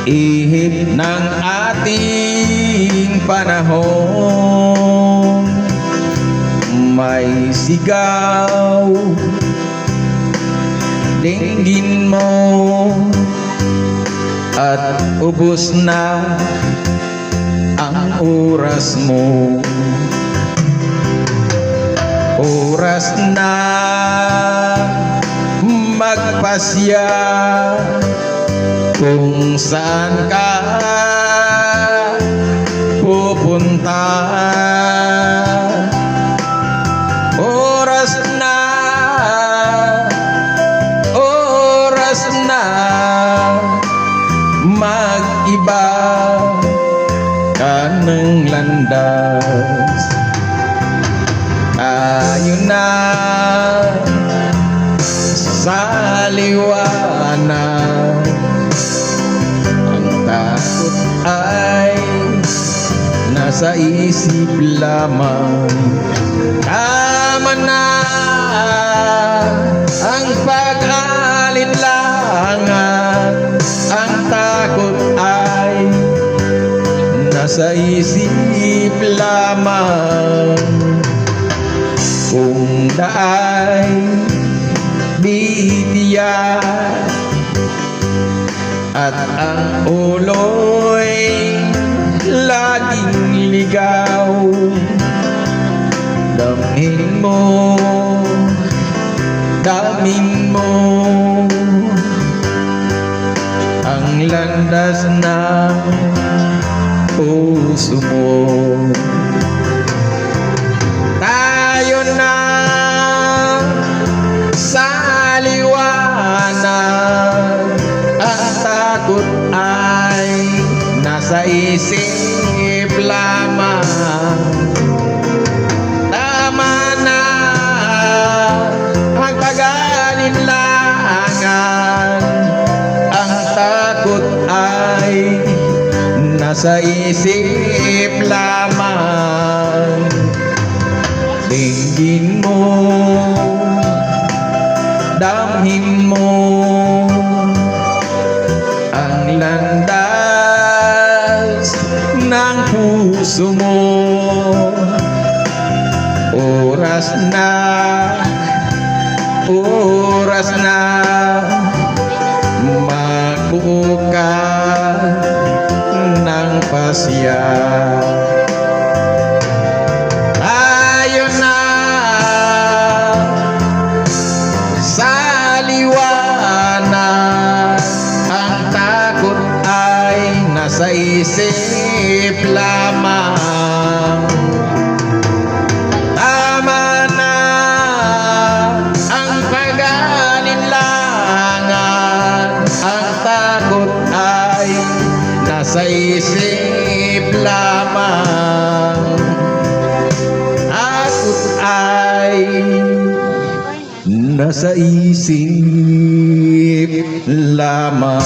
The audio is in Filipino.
ihip ng ating panahon. May sigaw, dinggin mo, at ubos na ang oras mo. Oras na magpasya kung saan ka pupunta. Oras na mag-iba ka ng landas. Tayo na sa liwanag, ang takot ay nasa isip lamang. Tama na ang pag-alinlangan, ang takot ay nasa isip lamang. Kung daay bitiyak at ang ulo'y laging ligaw, damhin mo ang landas ng puso mo. Tayo na sa liwanag, ang takot ay nasa isip lamang. Tama na ang pag-alinlangan, ang takot ay nasa isip lamang. Dinggin mo, damhin mo ang landas ng puso mo. Oras na magbuo ka ng pasya. Tayo na sa liwanag, ang takot ay nasa isip lamang. Tama na ang pag-alinlangan, ang takot ay nasa isip lamang. Takot ay nasa isip lamang.